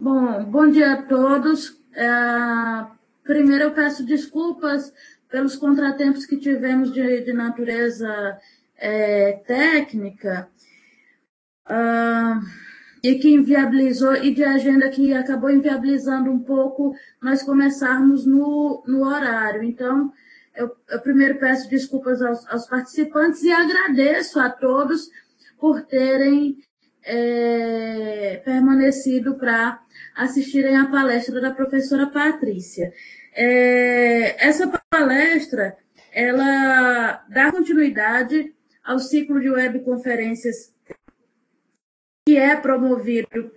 Bom dia a todos. Primeiro eu peço desculpas pelos contratempos que tivemos de natureza técnica e que inviabilizou, e de agenda que acabou inviabilizando um pouco nós começarmos no horário. Então, eu primeiro peço desculpas aos participantes e agradeço a todos por terem permanecido para assistirem à palestra da professora Patrícia. Essa palestra, ela dá continuidade ao ciclo de webconferências que é promovido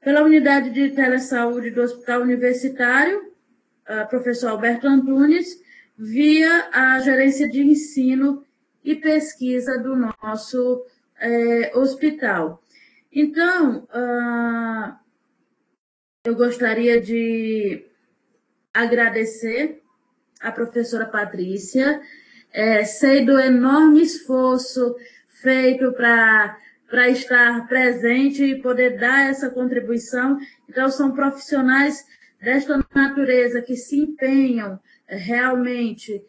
pela Unidade de Telesaúde do Hospital Universitário, professor Alberto Antunes, via a Gerência de Ensino e Pesquisa do nosso hospital. Então, eu gostaria de agradecer a professora Patrícia, sei do enorme esforço feito para estar presente e poder dar essa contribuição. Então, são profissionais desta natureza que se empenham realmente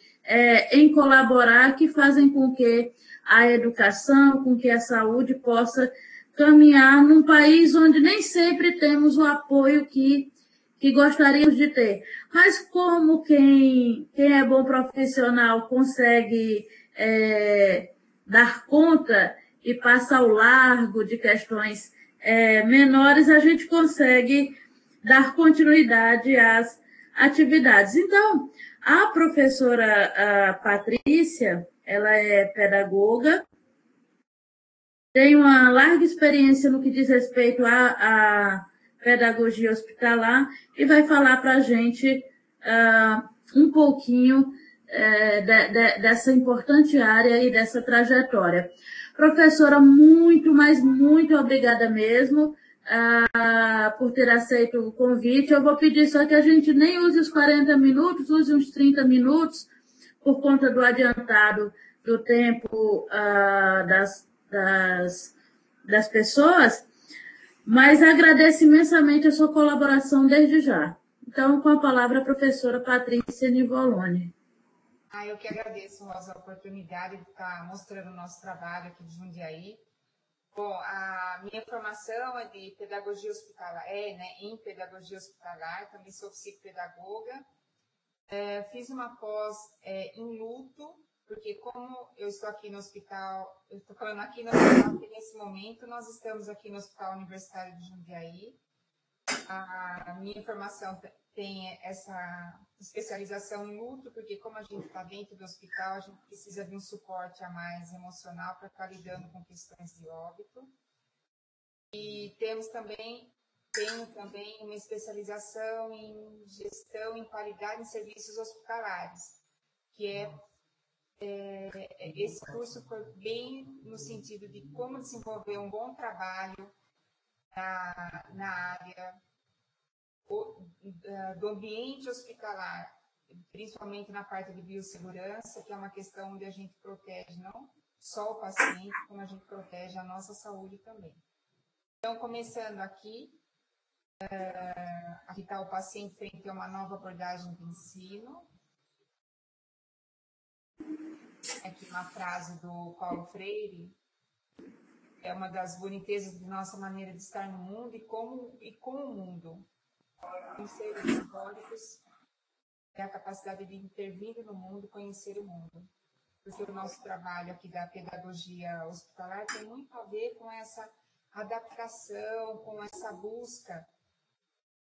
em colaborar, que fazem com que a educação, com que a saúde possa caminhar num país onde nem sempre temos o apoio que gostaríamos de ter. Mas como quem é bom profissional consegue dar conta e passa ao largo de questões menores, a gente consegue dar continuidade às atividades. Então, a professora Patrícia, ela é pedagoga, tem uma larga experiência no que diz respeito à pedagogia hospitalar e vai falar para a gente um pouquinho dessa importante área e dessa trajetória. Professora, muito, mas muito obrigada mesmo por ter aceito o convite. Eu vou pedir só que a gente nem use os 40 minutos, use uns 30 minutos, por conta do adiantado do tempo das pessoas, mas agradeço imensamente a sua colaboração desde já. Então, com a palavra, a professora Patrícia Nivolone. Eu que agradeço, Rosa, a oportunidade de estar mostrando o nosso trabalho aqui de Jundiaí. Bom, a minha formação é de pedagogia hospitalar, em pedagogia hospitalar, também sou psicopedagoga. Fiz uma pós em luto, porque como eu estou aqui no hospital, eu estou falando aqui no hospital, porque nesse momento nós estamos aqui no Hospital Universitário de Jundiaí. A minha formação tem essa especialização em luto, porque como a gente está dentro do hospital, a gente precisa de um suporte a mais emocional para estar lidando com questões de óbito. E tenho também uma especialização em gestão em qualidade em serviços hospitalares, que esse curso foi bem no sentido de como desenvolver um bom trabalho na área do ambiente hospitalar, principalmente na parte de biossegurança, que é uma questão onde a gente protege não só o paciente, como a gente protege a nossa saúde também. Então, começando aqui está o paciente frente a uma nova abordagem de ensino. Aqui uma frase do Paulo Freire, é uma das bonitezas de nossa maneira de estar no mundo e com o mundo. Os seres simbólicos é a capacidade de intervir no mundo, conhecer o mundo. Porque o nosso trabalho aqui da pedagogia hospitalar tem muito a ver com essa adaptação, com essa busca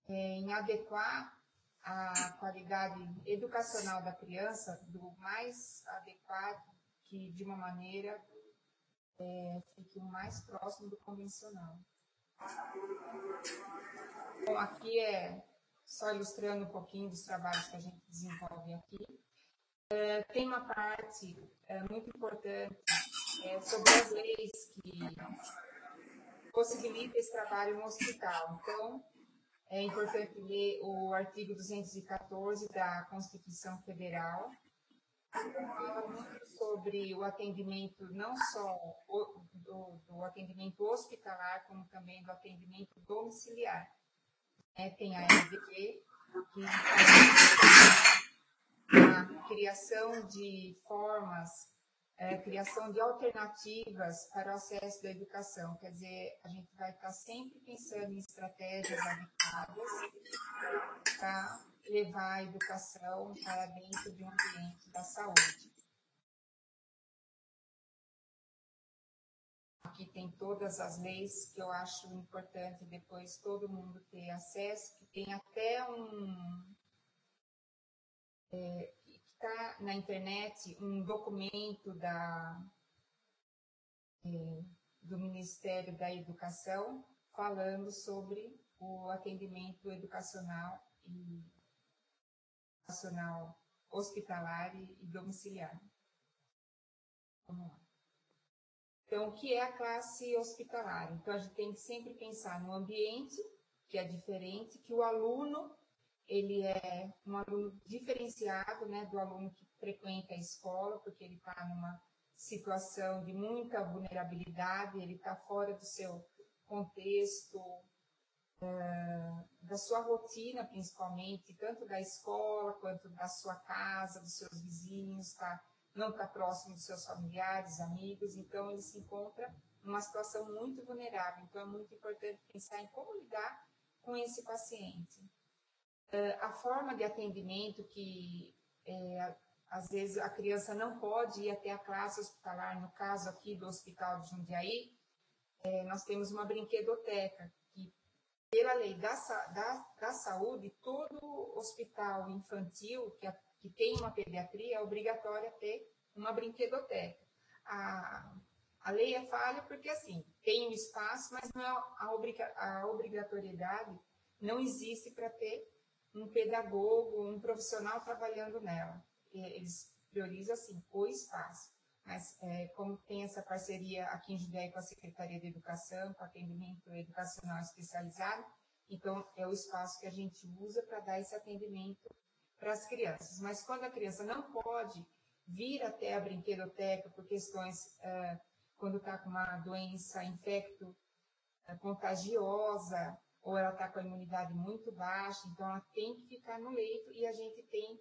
em adequar a qualidade educacional da criança do mais adequado, que de uma maneira fique o mais próximo do convencional. Bom, aqui só ilustrando um pouquinho dos trabalhos que a gente desenvolve aqui. Tem uma parte muito importante sobre as leis que possibilitam esse trabalho no hospital. Então, é importante ler o artigo 214 da Constituição Federal, fala muito sobre o atendimento, não só do atendimento hospitalar, como também do atendimento domiciliar. Tem a RDP, que a criação de formas, criação de alternativas para o acesso da educação. Quer dizer, a gente vai estar sempre pensando em estratégias adequadas para levar a educação para dentro de um ambiente da saúde. Aqui tem todas as leis que eu acho importante depois todo mundo ter acesso, que tem até que está na internet um documento do Ministério da Educação falando sobre o atendimento educacional hospitalar e domiciliar. Vamos lá. Então, o que é a classe hospitalar? Então, a gente tem que sempre pensar no ambiente, que é diferente, que o aluno, ele é um aluno diferenciado, né, do aluno que frequenta a escola, porque ele está numa situação de muita vulnerabilidade, ele está fora do seu contexto, da sua rotina, principalmente, tanto da escola, quanto da sua casa, dos seus vizinhos, não está próximo dos seus familiares, amigos, então ele se encontra numa situação muito vulnerável. Então é muito importante pensar em como lidar com esse paciente. A forma de atendimento que, às vezes, a criança não pode ir até a classe hospitalar, no caso aqui do Hospital de Jundiaí, nós temos uma brinquedoteca, que pela lei da saúde, todo hospital infantil que tem uma pediatria é obrigatório a ter uma brinquedoteca. A lei é falha porque, assim, tem um espaço, mas não a obrigatoriedade não existe para ter um pedagogo, um profissional trabalhando nela. Eles priorizam, assim, o espaço. Mas, como tem essa parceria aqui em Jundiaí com a Secretaria de Educação, com atendimento educacional especializado, então é o espaço que a gente usa para dar esse atendimento para as crianças. Mas quando a criança não pode vir até a brinquedoteca por questões, quando está com uma doença infecto-contagiosa, ou ela está com a imunidade muito baixa, então ela tem que ficar no leito e a gente tem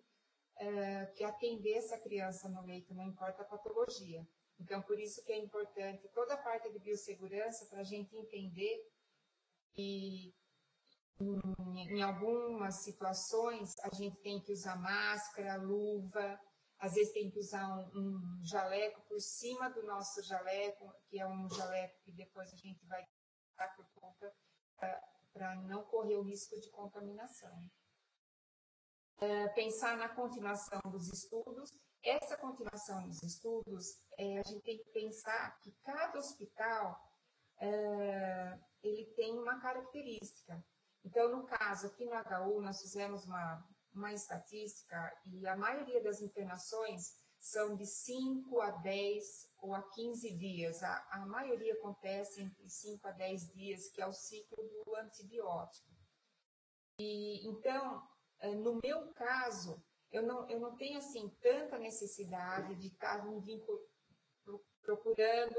que atender essa criança no leito, não importa a patologia. Então, por isso que é importante toda a parte de biossegurança para a gente entender que em algumas situações a gente tem que usar máscara, luva, às vezes tem que usar um jaleco por cima do nosso jaleco, que é um jaleco que depois a gente vai dar por conta para não correr o risco de contaminação. Pensar na continuação dos estudos. Essa continuação dos estudos, a gente tem que pensar que cada hospital ele tem uma característica. Então, no caso, aqui no HU, nós fizemos uma estatística e a maioria das internações são de 5 a 10 ou a 15 dias. A maioria acontece entre 5 a 10 dias, que é o ciclo do antibiótico. E, então, no meu caso, eu não tenho assim tanta necessidade de estar procurando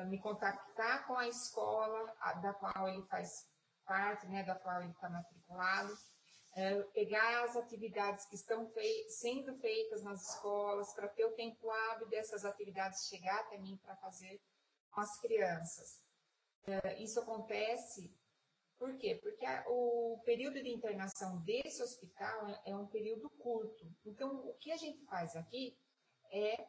me contactar com a escola da qual ele faz parte, né, da qual ele está matriculado, pegar as atividades que estão sendo feitas nas escolas, para ter o tempo hábil dessas atividades chegar até mim para fazer com as crianças. Isso acontece. Por quê? Porque o período de internação desse hospital é um período curto. Então, o que a gente faz aqui é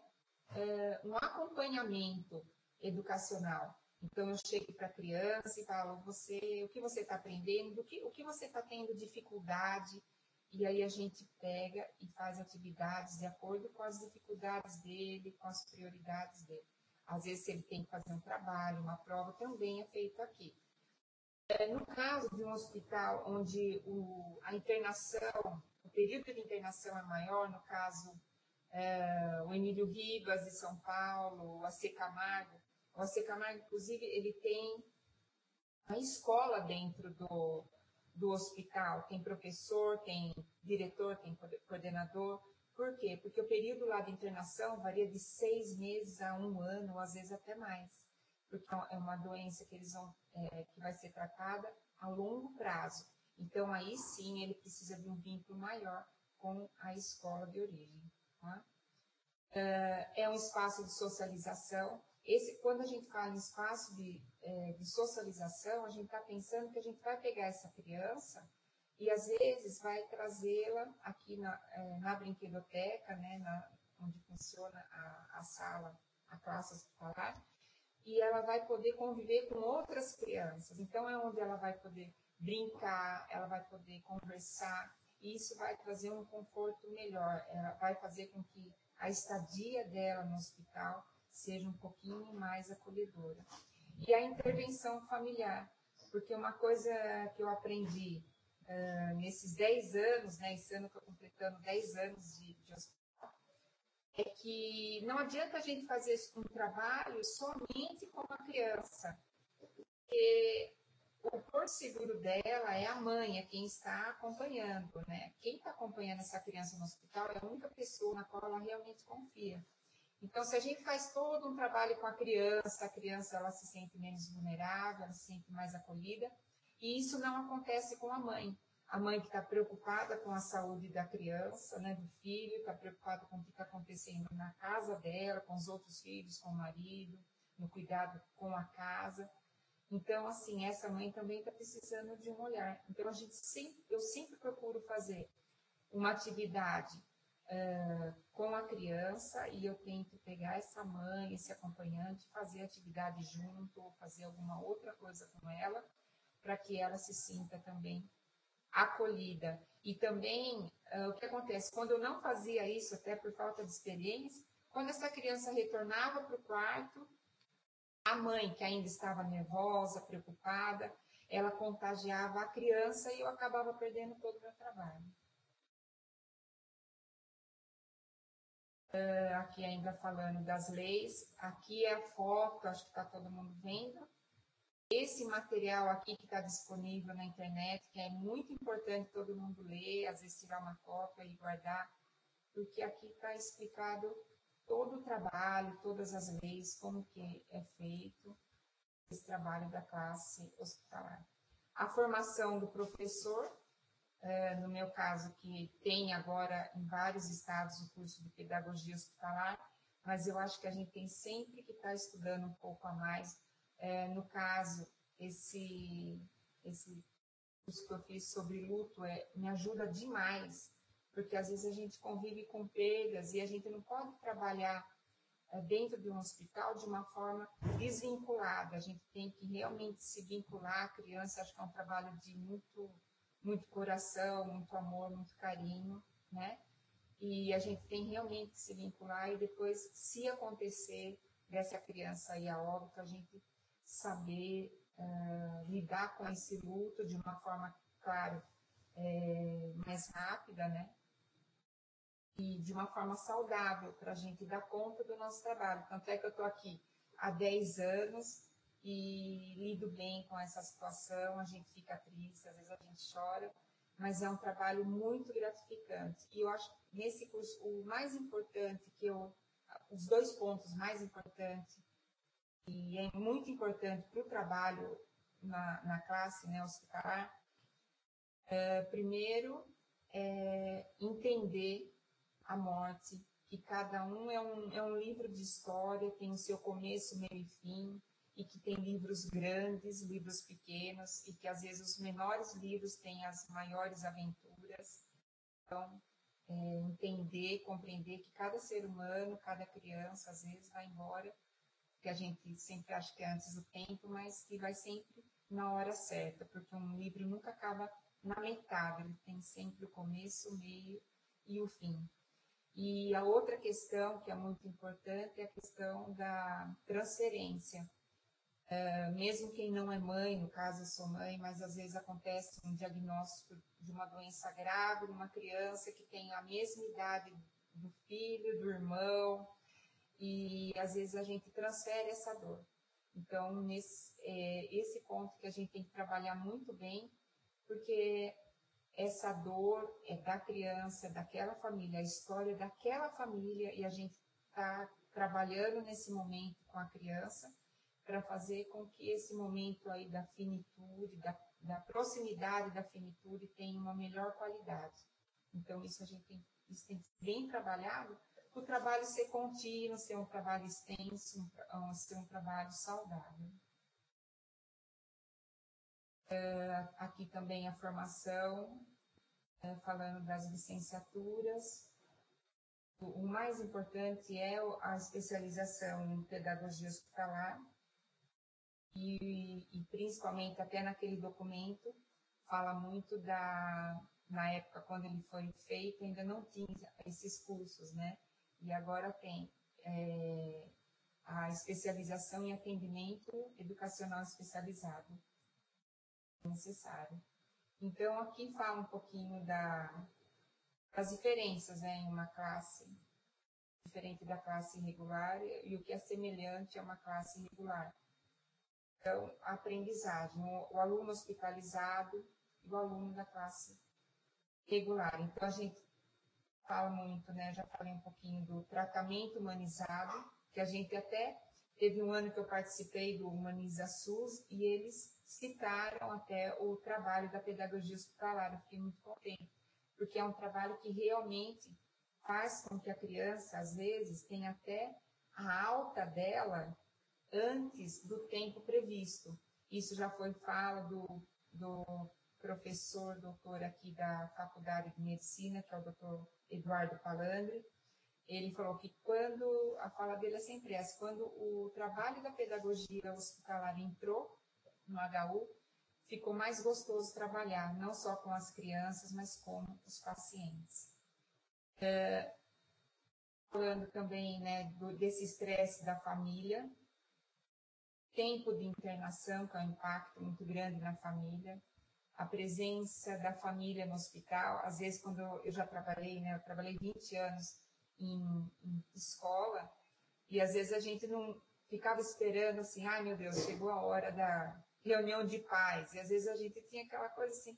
um acompanhamento educacional. Então, eu chego para a criança e falo, o que você está aprendendo, o que você está tendo dificuldade, e aí a gente pega e faz atividades de acordo com as dificuldades dele, com as prioridades dele. Às vezes, se ele tem que fazer um trabalho, uma prova, também é feito aqui. No caso de um hospital onde a internação, o período de internação é maior, no caso, o Emílio Ribas de São Paulo, o AC Camargo. O AC Camargo, inclusive, ele tem a escola dentro do hospital. Tem professor, tem diretor, tem coordenador, Por quê? Porque o período lá de internação varia de 6 meses a 1 ano, ou às vezes até mais. Porque é uma doença que que vai ser tratada a longo prazo. Então, aí sim, ele precisa de um vínculo maior com a escola de origem. Tá? É um espaço de socialização. Quando a gente fala em espaço de socialização, a gente está pensando que a gente vai pegar essa criança e, às vezes, vai trazê-la aqui na brinquedoteca, né, onde funciona a sala, a classe hospitalar, e ela vai poder conviver com outras crianças. Então, é onde ela vai poder brincar, ela vai poder conversar, e isso vai trazer um conforto melhor. Ela vai fazer com que a estadia dela no hospital seja um pouquinho mais acolhedora. E a intervenção familiar, porque uma coisa que eu aprendi nesses 10 anos, né, esse ano eu estou completando 10 anos de hospital, é que não adianta a gente fazer um trabalho somente com a criança, porque o porto seguro dela é a mãe, é quem está acompanhando, né? Quem está acompanhando essa criança no hospital é a única pessoa na qual ela realmente confia. Então, se a gente faz todo um trabalho com a criança ela se sente menos vulnerável, ela se sente mais acolhida, e isso não acontece com a mãe. A mãe que está preocupada com a saúde da criança, né, do filho, está preocupada com o que está acontecendo na casa dela, com os outros filhos, com o marido, no cuidado com a casa. Então, assim, essa mãe também está precisando de um olhar. Então, eu sempre procuro fazer uma atividade com a criança e eu tento pegar essa mãe, esse acompanhante, fazer atividade junto, ou fazer alguma outra coisa com ela, para que ela se sinta também acolhida. E também, o que acontece? Quando eu não fazia isso, até por falta de experiência, quando essa criança retornava para o quarto, a mãe, que ainda estava nervosa, preocupada, ela contagiava a criança e eu acabava perdendo todo o meu trabalho. Aqui ainda falando das leis, aqui é a foto, acho que está todo mundo vendo. Esse material aqui que está disponível na internet, que é muito importante todo mundo ler, às vezes tirar uma cópia e guardar, porque aqui está explicado todo o trabalho, todas as leis, como que é feito esse trabalho da classe hospitalar. A formação do professor, no meu caso, que tem agora em vários estados o curso de pedagogia hospitalar, mas eu acho que a gente tem sempre que estar estudando um pouco a mais. No caso, esse curso que eu fiz sobre luto me ajuda demais, porque às vezes a gente convive com perdas e a gente não pode trabalhar dentro de um hospital de uma forma desvinculada. A gente tem que realmente se vincular à criança. Acho que é um trabalho de muito coração, muito amor, muito carinho, né? E a gente tem realmente que se vincular e depois, se acontecer dessa criança ir a óbito, a gente saber lidar com esse luto de uma forma, claro, mais rápida, né? E de uma forma saudável, para a gente dar conta do nosso trabalho. Tanto é que eu estou aqui há 10 anos e lido bem com essa situação, a gente fica triste, às vezes a gente chora, mas é um trabalho muito gratificante. E eu acho que nesse curso, o mais importante os 2 pontos mais importantes, e é muito importante para o trabalho na classe, né, hospitalar, primeiro, entender a morte, que cada um é um livro de história, tem o seu começo, meio e fim, e que tem livros grandes, livros pequenos, e que às vezes os menores livros têm as maiores aventuras. Então, entender, compreender que cada ser humano, cada criança, às vezes vai embora, que a gente sempre acha que é antes do tempo, mas que vai sempre na hora certa, porque um livro nunca acaba na metade, ele tem sempre o começo, o meio e o fim. E a outra questão que é muito importante é a questão da transferência. Mesmo quem não é mãe, no caso eu sou mãe, mas às vezes acontece um diagnóstico de uma doença grave, de uma criança que tem a mesma idade do filho, do irmão, e às vezes a gente transfere essa dor. Então, esse ponto que a gente tem que trabalhar muito bem, porque essa dor é da criança, daquela família, a história daquela família, e a gente está trabalhando nesse momento com a criança para fazer com que esse momento aí da finitude, da proximidade da finitude tenha uma melhor qualidade. Então, isso isso tem que ser bem trabalhado, o trabalho ser contínuo, ser um trabalho extenso, ser um trabalho saudável. Aqui também a formação, falando das licenciaturas. O mais importante é a especialização em pedagogia hospitalar e principalmente até naquele documento fala muito na época quando ele foi feito ainda não tinha esses cursos, né? E agora tem a especialização em atendimento educacional especializado necessário. Então, aqui fala um pouquinho das diferenças, né, em uma classe diferente da classe regular e o que é semelhante a uma classe regular. Então, a aprendizagem, o aluno hospitalizado e o aluno da classe regular. Então, a gente fala muito, né, já falei um pouquinho do tratamento humanizado, que a gente até teve um ano que eu participei do Humaniza SUS e eles citaram até o trabalho da pedagogia hospitalar. Eu fiquei muito contente, porque é um trabalho que realmente faz com que a criança, às vezes, tenha até a alta dela antes do tempo previsto. Isso já foi fala do professor, doutor aqui da Faculdade de Medicina, que é o doutor Eduardo Palandri. Ele falou que quando, a fala dele é sempre essa, quando o trabalho da pedagogia hospitalar entrou no HU, ficou mais gostoso trabalhar, não só com as crianças, mas com os pacientes. Falando também, né, desse estresse da família, tempo de internação, que é um impacto muito grande na família, a presença da família no hospital. Às vezes, quando eu já trabalhei, né, eu trabalhei 20 anos em escola, e às vezes a gente não ficava esperando assim, ai meu Deus, chegou a hora da reunião de pais, e às vezes a gente tinha aquela coisa assim,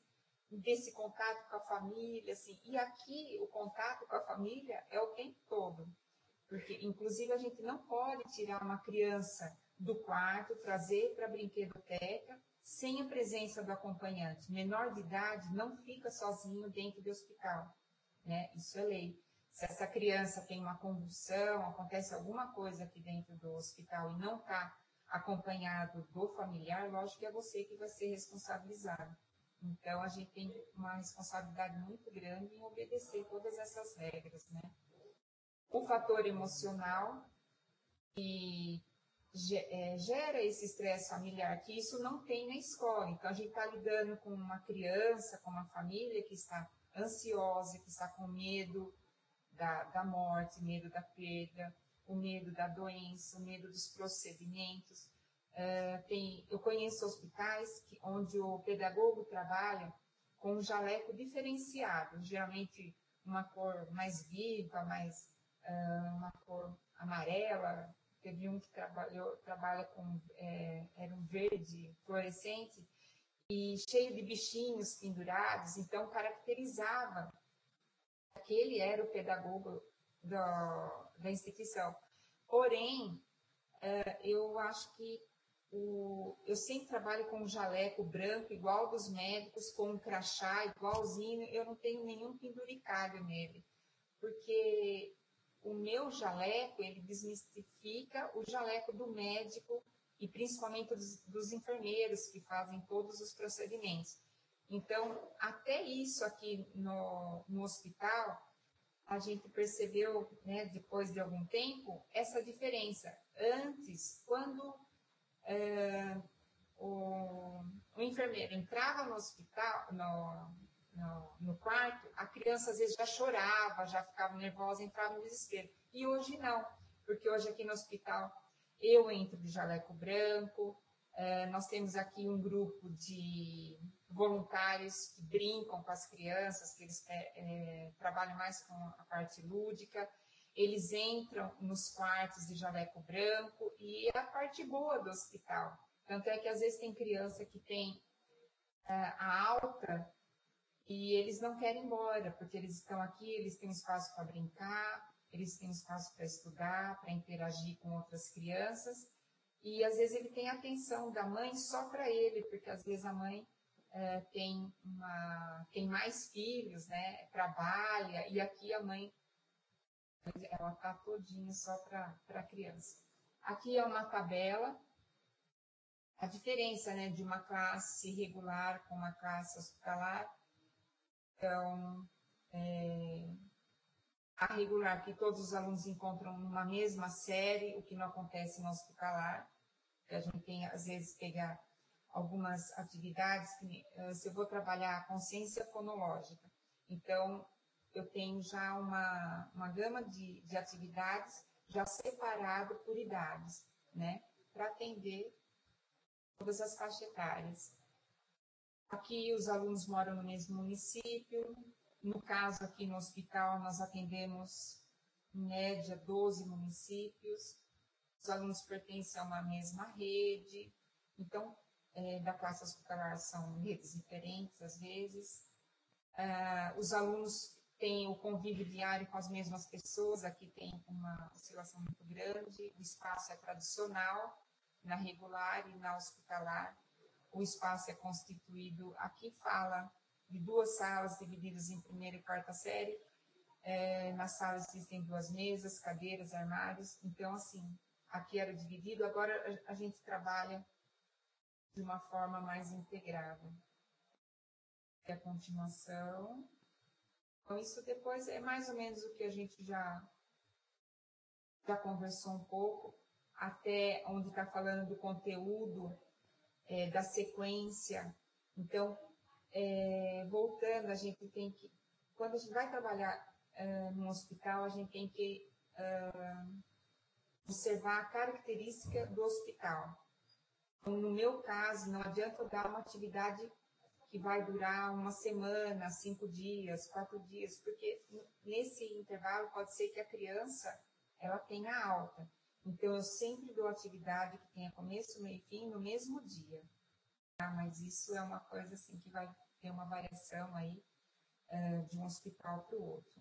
desse contato com a família, assim, e aqui o contato com a família é o tempo todo, porque inclusive a gente não pode tirar uma criança do quarto, trazer para a brinquedoteca, sem a presença do acompanhante. Menor de idade não fica sozinho dentro do hospital, né? Isso é lei. Se essa criança tem uma convulsão, acontece alguma coisa aqui dentro do hospital e não está acompanhado do familiar, lógico que é você que vai ser responsabilizado. Então, a gente tem uma responsabilidade muito grande em obedecer todas essas regras, né? O fator emocional que gera esse estresse familiar, que isso não tem na escola. Então, a gente está lidando com uma criança, com uma família que está ansiosa, que está com medo da morte, medo da perda, o medo da doença, o medo dos procedimentos. Eu conheço hospitais onde o pedagogo trabalha com um jaleco diferenciado, geralmente uma cor mais viva, uma cor amarela. Teve um que trabalha com era um verde fluorescente e cheio de bichinhos pendurados, então caracterizava que ele era o pedagogo da instituição. Porém, eu acho que eu sempre trabalho com um jaleco branco, igual dos médicos, com um crachá igualzinho, eu não tenho nenhum penduricalho nele, porque o meu jaleco, ele desmistifica o jaleco do médico e principalmente dos enfermeiros que fazem todos os procedimentos. Então, até isso aqui no hospital, a gente percebeu, né, depois de algum tempo, essa diferença. Antes, quando o enfermeiro entrava no hospital, no quarto, a criança às vezes já chorava, já ficava nervosa, entrava no desespero. E hoje não, porque hoje aqui no hospital eu entro de jaleco branco, nós temos aqui um grupo de voluntários que brincam com as crianças, que eles trabalham mais com a parte lúdica, eles entram nos quartos de jaleco branco e é a parte boa do hospital. Tanto é que às vezes tem criança que tem a alta E eles não querem ir embora, porque eles estão aqui, eles têm espaço para brincar, eles têm espaço para estudar, para interagir com outras crianças. E às vezes ele tem a atenção da mãe só para ele, porque às vezes a mãe tem mais filhos, né? Trabalha, e aqui a mãe ela está todinha só para a criança. Aqui é uma tabela, a diferença, né, de uma classe regular com uma classe hospitalar. Então, a regular, que todos os alunos encontram numa mesma série, o que não acontece no hospitalar, que a gente tem, às vezes, pegar algumas atividades, que, se eu vou trabalhar a consciência fonológica, então, eu tenho já uma gama de atividades já separado por idades, né, para atender todas as faixas etárias. Aqui, os alunos moram no mesmo município. No caso, aqui no hospital, nós atendemos, em média, 12 municípios. Os alunos pertencem a uma mesma rede. Então, da classe hospitalar são redes diferentes, às vezes. Os alunos têm o convívio diário com as mesmas pessoas. Aqui tem uma oscilação muito grande. O espaço é tradicional, na regular e na hospitalar. O espaço é constituído, aqui fala de 2 salas divididas em primeira e quarta série. Nas salas existem 2 mesas, cadeiras, armários. Então, assim, aqui era dividido, agora a gente trabalha de uma forma mais integrada. É a continuação. Então, isso depois é mais ou menos o que a gente já conversou um pouco, até onde está falando do conteúdo, da sequência. Então, voltando, a gente tem que, quando a gente vai trabalhar no hospital, a gente tem que observar a característica do hospital. Então, no meu caso, não adianta eu dar uma atividade que vai durar uma semana, 5 dias, 4 dias, porque nesse intervalo pode ser que a criança ela tenha alta. Então, eu sempre dou atividade que tenha começo, meio e fim no mesmo dia. Mas isso é uma coisa assim que vai ter uma variação aí de um hospital para o outro.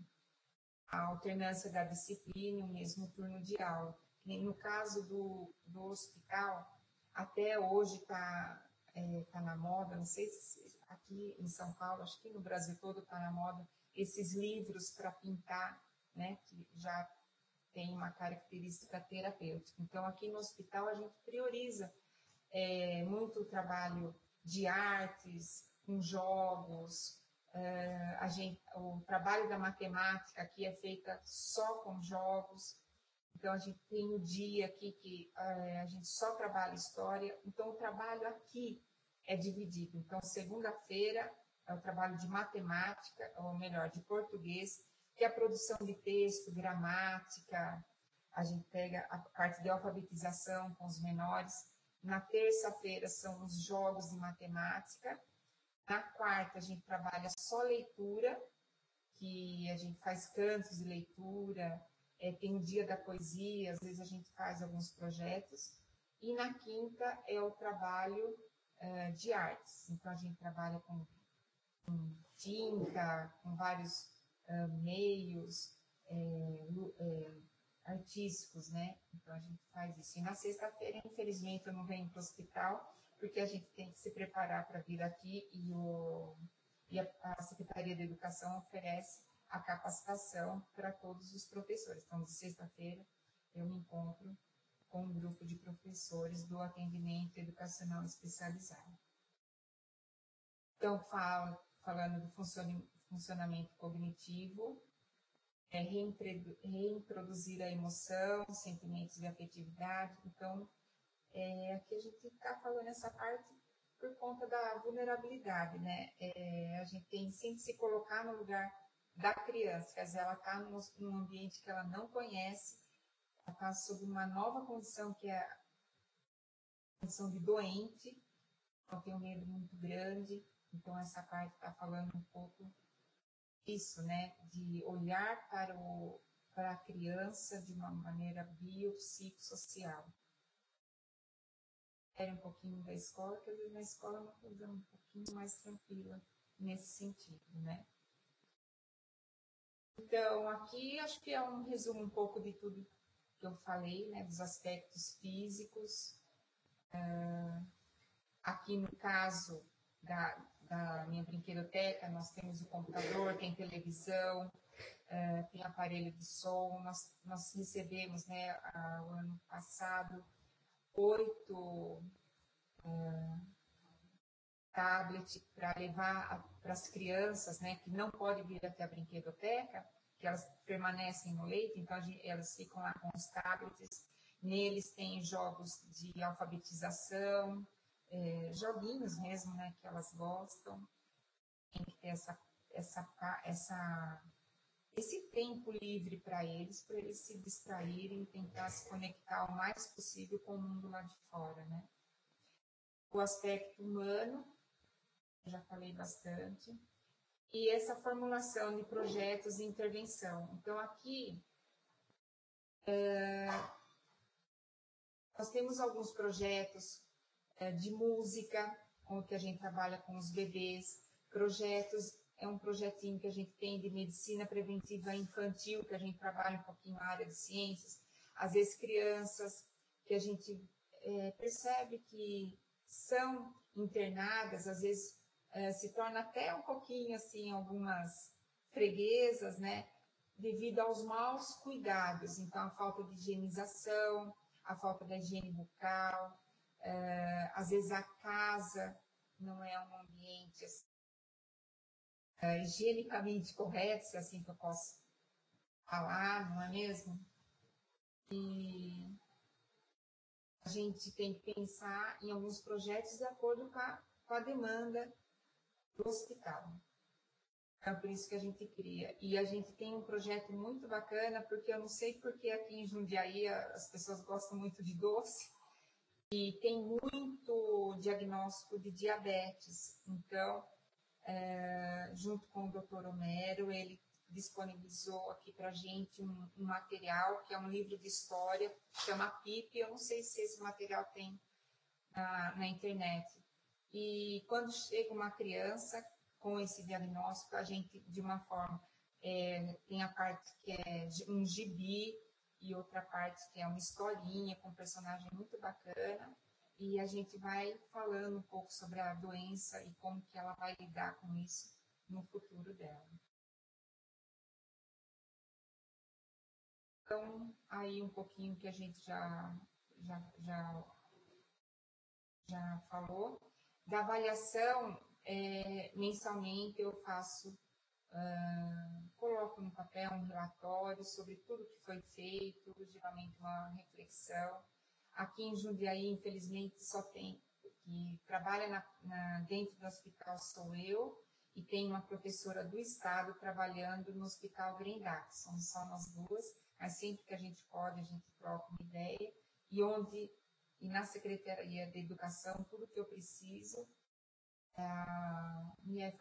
A alternância da disciplina e o mesmo turno de aula. No caso do hospital, até hoje está na moda, não sei se aqui em São Paulo, acho que no Brasil todo está na moda, esses livros para pintar, né, que já tem uma característica terapêutica. Então, aqui no hospital, a gente prioriza muito o trabalho de artes, com jogos. O trabalho da matemática aqui é feita só com jogos. Então, a gente tem o dia aqui que a gente só trabalha história. Então, o trabalho aqui é dividido. Então, segunda-feira é o trabalho de matemática, ou melhor, de português, que é a produção de texto, gramática. A gente pega a parte de alfabetização com os menores. Na terça-feira são os jogos de matemática. Na quarta, a gente trabalha só leitura, que a gente faz cantos de leitura, tem o dia da poesia, às vezes a gente faz alguns projetos. E na quinta é o trabalho de artes. Então, a gente trabalha com tinta, com vários meios artísticos, né? Então, a gente faz isso. E na sexta-feira, infelizmente, eu não venho para o hospital, porque a gente tem que se preparar para vir aqui e a Secretaria de Educação oferece a capacitação para todos os professores. Então, de sexta-feira, eu me encontro com um grupo de professores do atendimento educacional especializado. Então, falando do funcionamento cognitivo, reintroduzir a emoção, sentimentos de afetividade. Então, aqui a gente está falando essa parte por conta da vulnerabilidade, né? A gente tem sempre se colocar no lugar da criança, quer dizer, ela está num ambiente que ela não conhece, ela está sob uma nova condição, que é a condição de doente, então tem um medo muito grande. Então, essa parte está falando um pouco isso, né? De olhar para a criança de uma maneira biopsicossocial. Era um pouquinho da escola, que às vezes na escola é uma coisa um pouquinho mais tranquila. nesse sentido, né? Então, aqui acho que é um resumo um pouco de tudo que eu falei, né, dos aspectos físicos. Aqui no caso da minha brinquedoteca, nós temos o computador, tem televisão, tem aparelho de som. Nós recebemos, né, o ano passado, 8 tablets para levar para as crianças, né, que não podem vir até a brinquedoteca, que elas permanecem no leito, então elas ficam lá com os tablets. Neles tem jogos de alfabetização, joguinhos mesmo, né, que elas gostam. Tem que ter esse tempo livre para eles se distraírem e tentar se conectar o mais possível com o mundo lá de fora, né? O aspecto humano, eu já falei bastante, e essa formulação de projetos de intervenção. Então, aqui, nós temos alguns projetos de música, com que a gente trabalha com os bebês, um projetinho que a gente tem de medicina preventiva infantil, que a gente trabalha um pouquinho na área de ciências, às vezes crianças que a gente percebe que são internadas, às vezes se torna até um pouquinho assim, algumas freguesas, né, devido aos maus cuidados, então a falta de higienização, a falta da higiene bucal, às vezes a casa não é um ambiente assim, higienicamente correto, se é assim que eu posso falar, não é mesmo? E a gente tem que pensar em alguns projetos de acordo com a demanda do hospital. É por isso que a gente cria. E a gente tem um projeto muito bacana, porque eu não sei porque aqui em Jundiaí as pessoas gostam muito de doce, e tem muito diagnóstico de diabetes. Então, junto com o Dr. Homero, ele disponibilizou aqui para a gente um material, que é um livro de história, chama PIP. Eu não sei se esse material tem na internet. E quando chega uma criança com esse diagnóstico, a gente, de uma forma, tem a parte que é um gibi e outra parte que é uma historinha com um personagem muito bacana. E a gente vai falando um pouco sobre a doença e como que ela vai lidar com isso no futuro dela. Então, aí um pouquinho que a gente já falou. Da avaliação, mensalmente eu faço, coloco no papel um relatório sobre tudo que foi feito, geralmente uma reflexão. Aqui em Jundiaí, infelizmente, só tem que trabalha dentro do hospital sou eu, e tem uma professora do estado trabalhando no Hospital Grendac. Somos só nós duas, mas sempre que a gente pode, a gente troca uma ideia. E na Secretaria de Educação, tudo que eu preciso me é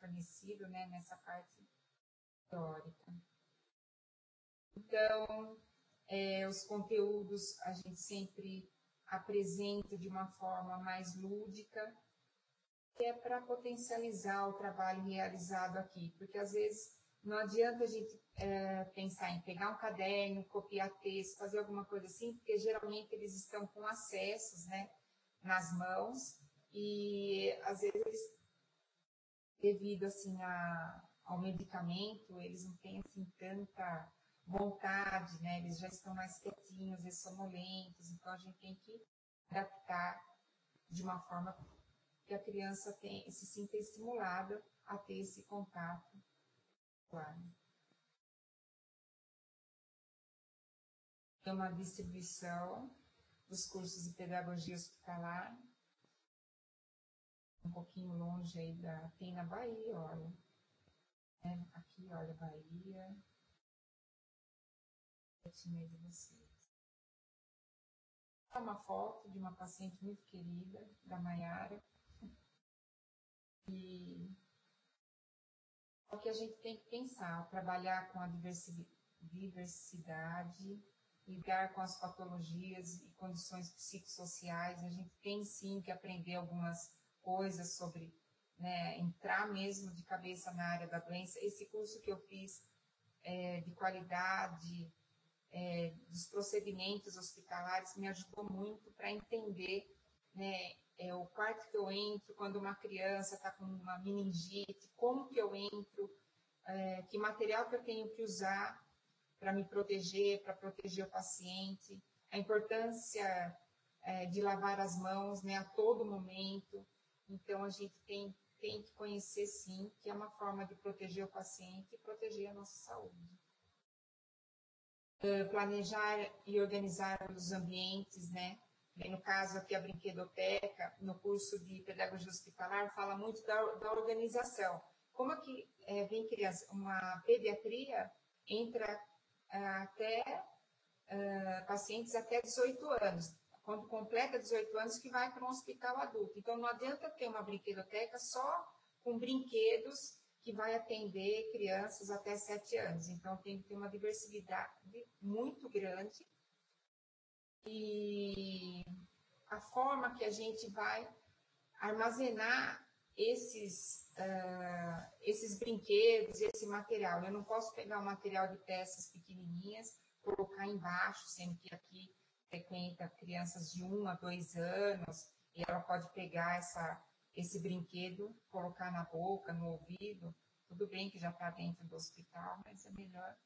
fornecido, né, nessa parte teórica. Então, os conteúdos a gente sempre apresenta de uma forma mais lúdica, que é para potencializar o trabalho realizado aqui, porque às vezes não adianta a gente pensar em pegar um caderno, copiar texto, fazer alguma coisa assim, porque geralmente eles estão com acessos, né, nas mãos, e às vezes, devido assim ao medicamento, eles não têm assim tanta vontade, né, eles já estão mais quietinhos, às vezes sonolentos, então a gente tem que adaptar de uma forma que a criança se sinta estimulada a ter esse contato. Claro. Tem uma distribuição dos cursos de pedagogia hospitalar, um pouquinho longe aí tem na Bahia, olha. Aqui, olha, Bahia. Pertinho de vocês. É uma foto de uma paciente muito querida, da Maiara. E o que a gente tem que pensar, trabalhar com a diversidade, lidar com as patologias e condições psicossociais. A gente tem sim que aprender algumas coisas sobre né, entrar mesmo de cabeça na área da doença. Esse curso que eu fiz de qualidade dos procedimentos hospitalares me ajudou muito para entender, né, o quarto que eu entro quando uma criança está com uma meningite, como que eu entro, que material que eu tenho que usar para me proteger, para proteger o paciente, a importância de lavar as mãos, né, a todo momento. Então, a gente tem que conhecer, sim, que é uma forma de proteger o paciente e proteger a nossa saúde. Planejar e organizar os ambientes, né? No caso aqui, a brinquedoteca, no curso de pedagogia hospitalar, fala muito da organização. Como é que vem criança, uma pediatria entra até pacientes até 18 anos, quando completa 18 anos que vai para um hospital adulto. Então, não adianta ter uma brinquedoteca só com brinquedos que vai atender crianças até 7 anos. Então, tem que ter uma diversidade muito grande. E a forma que a gente vai armazenar esses brinquedos, esse material. Eu não posso pegar um material de peças pequenininhas, colocar embaixo, sendo que aqui frequenta crianças de 1 a 2 anos, e ela pode pegar esse brinquedo, colocar na boca, no ouvido. Tudo bem que já está dentro do hospital, mas é melhor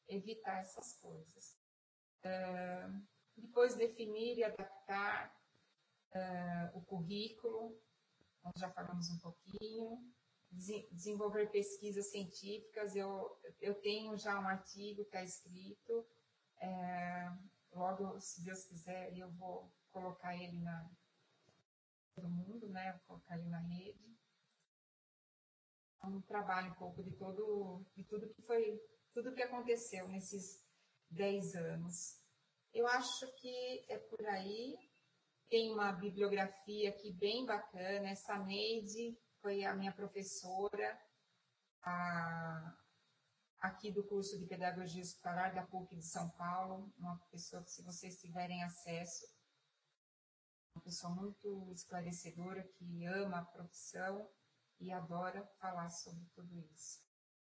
evitar essas coisas. Depois, definir e adaptar o currículo, nós já falamos um pouquinho. Desenvolver pesquisas científicas, eu tenho já um artigo que está escrito, logo, se Deus quiser, eu vou colocar ele todo mundo, né? Vou colocar ele na rede. Um trabalho um pouco de tudo que aconteceu nesses 10 anos. Eu acho que é por aí. Tem uma bibliografia aqui bem bacana. Essa Neide foi a minha professora aqui do curso de Pedagogia Hospitalar da PUC de São Paulo. Uma pessoa que, se vocês tiverem acesso, uma pessoa muito esclarecedora, que ama a profissão e adora falar sobre tudo isso.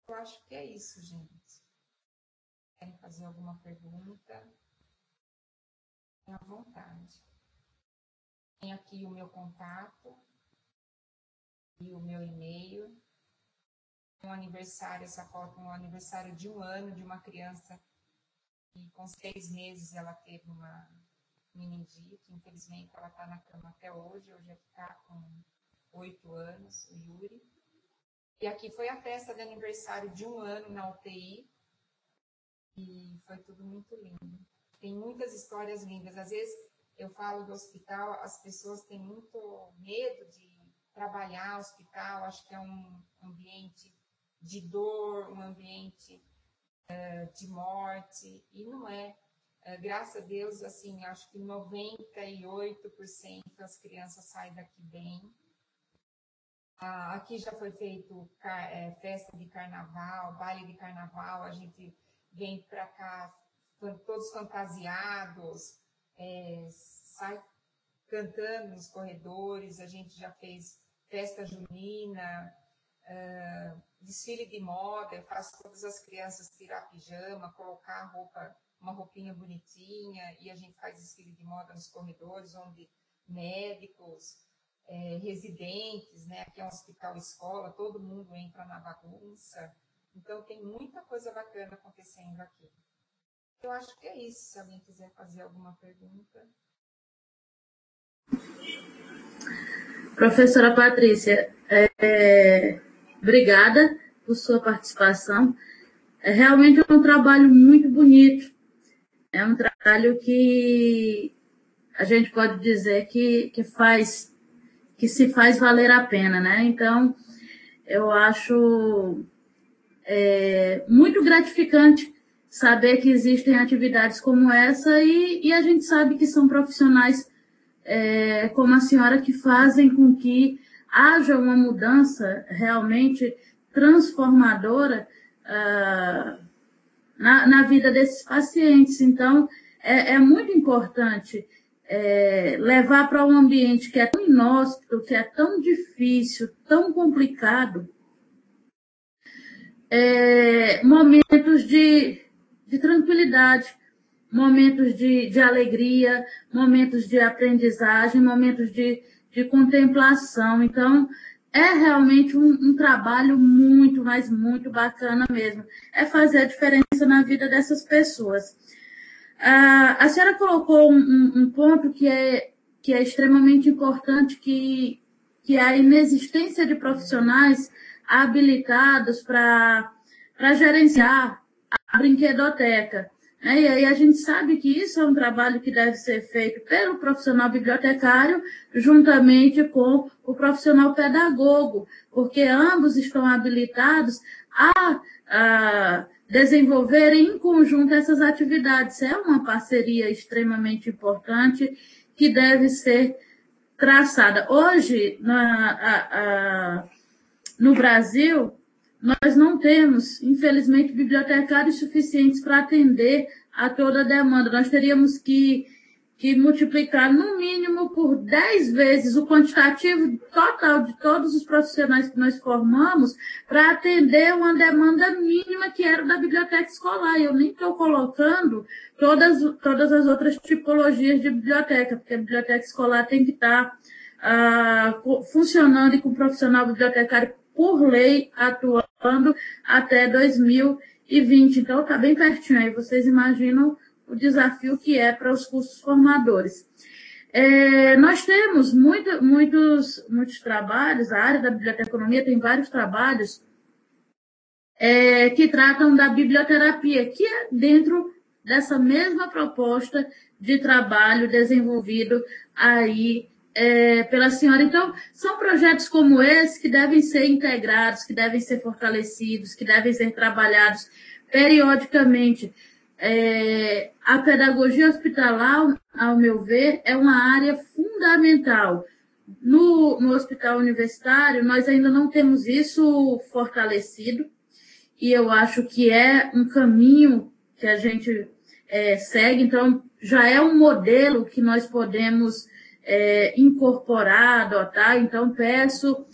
Eu acho que é isso, gente. Querem fazer alguma pergunta? Tenha vontade. Tem aqui o meu contato e o meu e-mail. Um aniversário, essa foto é um aniversário de 1 ano de uma criança que com 6 meses ela teve uma meningite. Infelizmente ela está na cama até hoje. Hoje está com 8 anos, o Yuri. E aqui foi a festa de aniversário de 1 ano na UTI. E foi tudo muito lindo. Tem muitas histórias lindas. Às vezes eu falo do hospital, as pessoas têm muito medo de trabalhar no hospital. Acho que é um ambiente de dor, um ambiente de morte. E não é. Graças a Deus, assim, acho que 98% das crianças saem daqui bem. Aqui já foi feito festa de carnaval, baile de carnaval. A gente vem para cá todos fantasiados, sai cantando nos corredores. A gente já fez festa junina, desfile de moda. Eu faço todas as crianças tirar pijama, colocar uma roupinha bonitinha, e a gente faz desfile de moda nos corredores, onde médicos, residentes, né? Aqui é um hospital escola, todo mundo entra na bagunça. Então, tem muita coisa bacana acontecendo aqui. Eu acho que é isso. Se alguém quiser fazer alguma pergunta. Professora Patrícia, obrigada por sua participação. Realmente é um trabalho muito bonito. É um trabalho que a gente pode dizer que se faz valer a pena, né? Então, eu acho muito gratificante saber que existem atividades como essa e a gente sabe que são profissionais como a senhora que fazem com que haja uma mudança realmente transformadora na vida desses pacientes. Então, é muito importante levar para um ambiente que é tão inóspito, que é tão difícil, tão complicado, momentos de tranquilidade, momentos de alegria, momentos de aprendizagem, momentos de contemplação. Então, é realmente um trabalho muito, mas muito bacana mesmo. É fazer a diferença na vida dessas pessoas. A senhora colocou um ponto que é extremamente importante, que é a inexistência de profissionais habilitados para gerenciar a brinquedoteca. E aí a gente sabe que isso é um trabalho que deve ser feito pelo profissional bibliotecário, juntamente com o profissional pedagogo, porque ambos estão habilitados a desenvolver em conjunto essas atividades. É uma parceria extremamente importante que deve ser traçada. Hoje, no Brasil, nós não temos, infelizmente, bibliotecários suficientes para atender a toda a demanda. Nós teríamos que multiplicar, no mínimo, por 10 vezes o quantitativo total de todos os profissionais que nós formamos para atender uma demanda mínima que era da biblioteca escolar. Eu nem estou colocando todas as outras tipologias de biblioteca, porque a biblioteca escolar tem que estar funcionando e com o profissional bibliotecário por lei atuando até 2020. Então, está bem pertinho aí. Vocês imaginam o desafio que é para os cursos formadores. Nós temos muitos trabalhos, a área da biblioteconomia tem vários trabalhos que tratam da biblioterapia, que é dentro dessa mesma proposta de trabalho desenvolvido aí pela senhora. Então, são projetos como esse que devem ser integrados, que devem ser fortalecidos, que devem ser trabalhados periodicamente. A pedagogia hospitalar, ao meu ver, é uma área fundamental. No hospital universitário, nós ainda não temos isso fortalecido, e eu acho que é um caminho que a gente segue. Então, já é um modelo que nós podemos incorporar, adotar. Então, peço,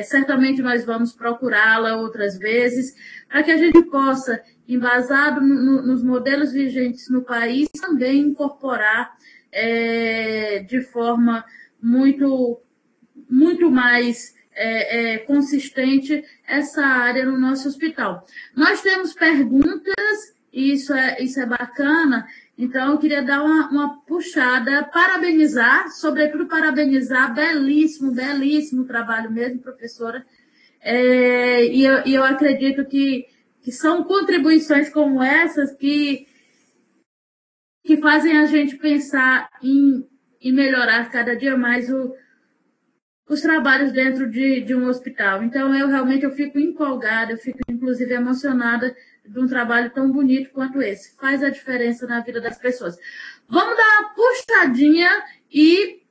certamente nós vamos procurá-la outras vezes, para que a gente possa, embasado nos modelos vigentes no país, também incorporar de forma muito mais consistente essa área no nosso hospital. Nós temos perguntas, e isso é bacana, então eu queria dar uma puxada, parabenizar, sobretudo parabenizar, belíssimo trabalho mesmo, professora, e eu acredito que são contribuições como essas que fazem a gente pensar em melhorar cada dia mais os trabalhos dentro de um hospital. Então, eu fico empolgada, eu fico, inclusive, emocionada de um trabalho tão bonito quanto esse. Faz a diferença na vida das pessoas. Vamos dar uma puxadinha e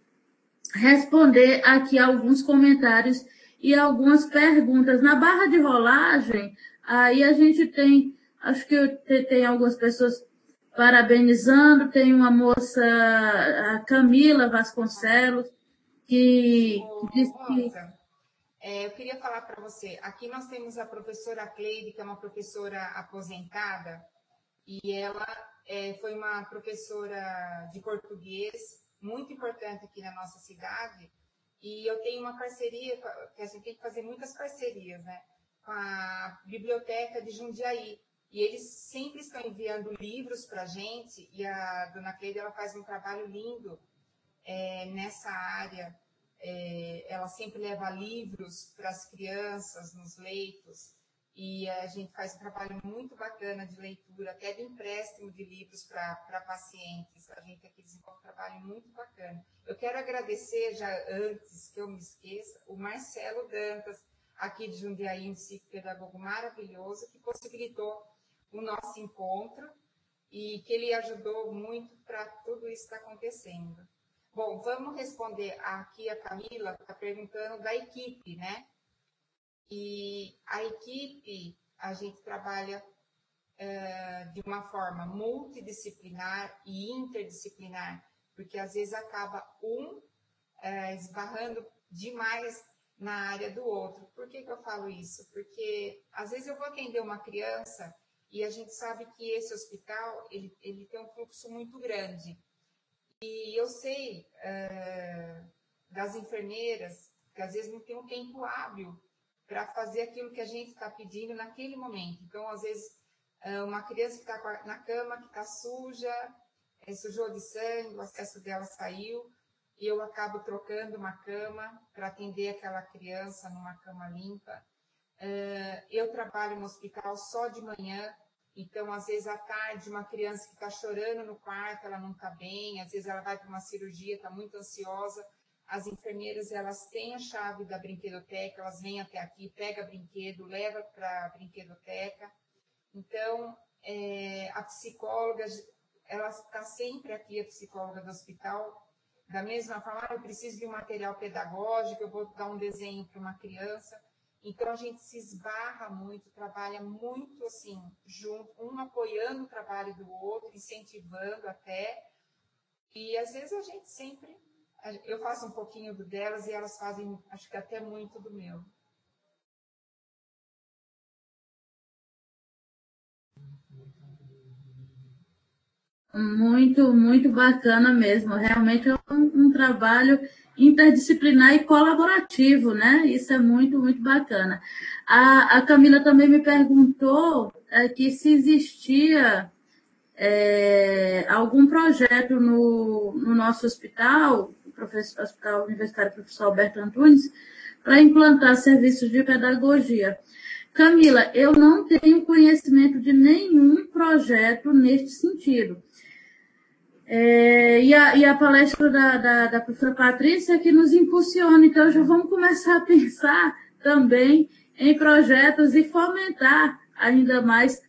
responder aqui alguns comentários e algumas perguntas. Na barra de rolagem, aí a gente tem, acho que tem algumas pessoas parabenizando, tem uma moça, a Camila Vasconcelos, que diz que... eu queria falar para você, aqui nós temos a professora Cleide, que é uma professora aposentada, e ela foi uma professora de português muito importante aqui na nossa cidade, e eu tenho uma parceria, que a gente tem que fazer muitas parcerias, né, com a Biblioteca de Jundiaí, e eles sempre estão enviando livros para a gente, e a dona Cleide, ela faz um trabalho lindo nessa área. Ela sempre leva livros para as crianças nos leitos, e a gente faz um trabalho muito bacana de leitura, até de empréstimo de livros para pacientes. A gente aqui desenvolve um trabalho muito bacana. Eu quero agradecer, já antes que eu me esqueça, o Marcelo Dantas, aqui de Jundiaí, um psicopedagogo maravilhoso, que possibilitou o nosso encontro e que ele ajudou muito para tudo isso estar acontecendo. Bom, vamos responder aqui, a Camila está perguntando da equipe, né? E a equipe, a gente trabalha de uma forma multidisciplinar e interdisciplinar. porque às vezes acaba esbarrando demais na área do outro. Por que eu falo isso? Porque às vezes eu vou atender uma criança e a gente sabe que esse hospital ele tem um fluxo muito grande. E eu sei das enfermeiras que às vezes não tem um tempo hábil para fazer aquilo que a gente está pedindo naquele momento. Então, às vezes, uma criança que está na cama, que está suja, sujou de sangue, o acesso dela saiu, e eu acabo trocando uma cama para atender aquela criança numa cama limpa. Eu trabalho no hospital só de manhã, então, às vezes, à tarde, uma criança que está chorando no quarto, ela não está bem, às vezes ela vai para uma cirurgia, está muito ansiosa. As enfermeiras, elas têm a chave da brinquedoteca, elas vêm até aqui, pega brinquedo, leva para a brinquedoteca. Então, a psicóloga, ela está sempre aqui, a psicóloga do hospital, da mesma forma, eu preciso de um material pedagógico, eu vou dar um desenho para uma criança. Então, a gente se esbarra muito, trabalha muito assim, junto, um apoiando o trabalho do outro, incentivando até. E, às vezes, a gente sempre... Eu faço um pouquinho do delas e elas fazem, acho que até muito do meu. Muito, muito bacana mesmo. Realmente é um trabalho interdisciplinar e colaborativo, né? Isso é muito, muito bacana. A Camila também me perguntou aqui se existia algum projeto no nosso hospital, Hospital Universitário Professor Alberto Antunes, para implantar serviços de pedagogia. Camila, eu não tenho conhecimento de nenhum projeto neste sentido. E a palestra da professora Patrícia que nos impulsiona, então já vamos começar a pensar também em projetos e fomentar ainda mais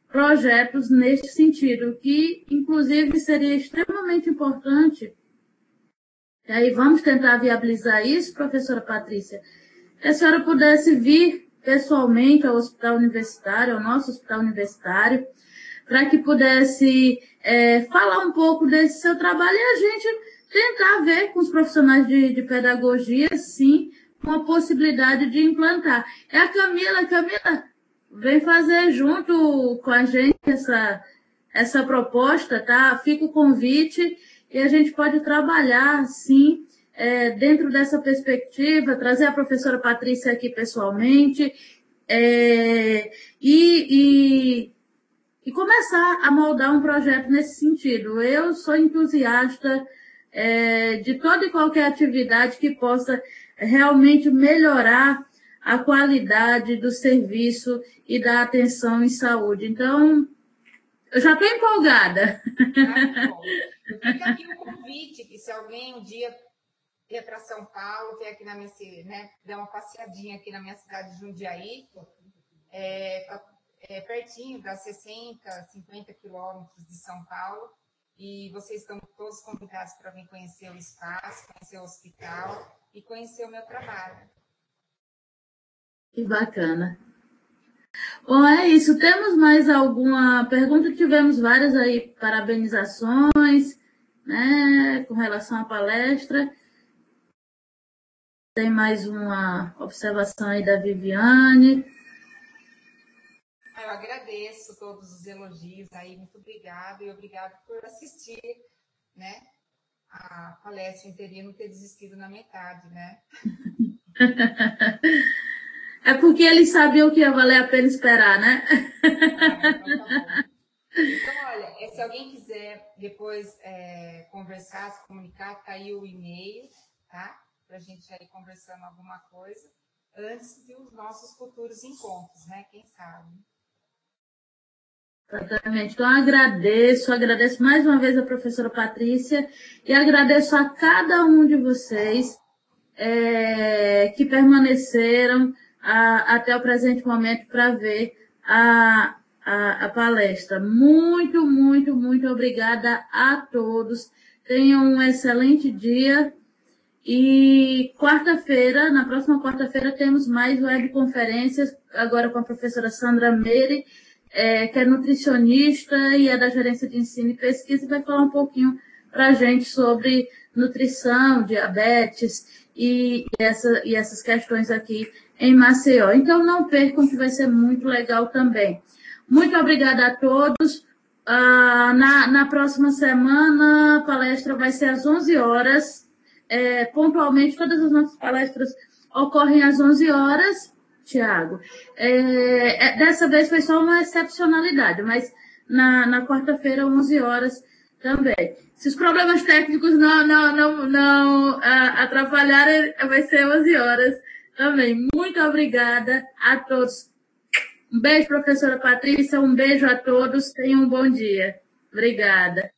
projetos neste sentido, que inclusive seria extremamente importante. E aí vamos tentar viabilizar isso, professora Patrícia, que a senhora pudesse vir pessoalmente ao hospital universitário, ao nosso hospital universitário, para que pudesse falar um pouco desse seu trabalho e a gente tentar ver com os profissionais de pedagogia, sim, uma possibilidade de implantar. É a Camila, vem fazer junto com a gente essa proposta, tá? Fica o convite e a gente pode trabalhar, sim, dentro dessa perspectiva, trazer a professora Patrícia aqui pessoalmente e começar a moldar um projeto nesse sentido. Eu sou entusiasta de toda e qualquer atividade que possa realmente melhorar a qualidade do serviço e da atenção em saúde. Então, eu já estou empolgada. Fica aqui o convite, que se alguém um dia vier para São Paulo, vier aqui na minha cidade, né, dar uma passeadinha aqui na minha cidade de Jundiaí, pertinho, dá 60, 50 quilômetros de São Paulo, e vocês estão todos convidados para vir conhecer o espaço, conhecer o hospital e conhecer o meu trabalho. Que bacana. Bom, é isso. Temos mais alguma pergunta? Tivemos várias aí, parabenizações, né, com relação à palestra. Tem mais uma observação aí da Viviane. Eu agradeço todos os elogios aí, muito obrigada, e obrigado por assistir, né, a palestra inteirinha, não ter desistido na metade, né? É porque eles sabiam que ia valer a pena esperar, né? Então tá bom. Então, olha, se alguém quiser depois conversar, se comunicar, tá aí o e-mail, tá? Pra gente ir conversando alguma coisa, antes dos nossos futuros encontros, né? Quem sabe? Exatamente. Então, agradeço mais uma vez a professora Patrícia e agradeço a cada um de vocês que permaneceram até o presente momento para ver a palestra. Muito, muito, muito obrigada a todos. Tenham um excelente dia. E na próxima quarta-feira, temos mais webconferências, agora com a professora Sandra Meire, que é nutricionista e é da Gerência de Ensino e Pesquisa, e vai falar um pouquinho para a gente sobre nutrição, diabetes e essas questões aqui em Maceió. Então, não percam, que vai ser muito legal também. Muito obrigada a todos. Na próxima semana, a palestra vai ser às 11 horas. Pontualmente, todas as nossas palestras ocorrem às 11 horas, Tiago. Dessa vez foi só uma excepcionalidade, mas na quarta-feira, 11 horas também. Se os problemas técnicos não atrapalharem, vai ser 11 horas também. Muito obrigada a todos. Um beijo, professora Patrícia. Um beijo a todos. Tenham um bom dia. Obrigada.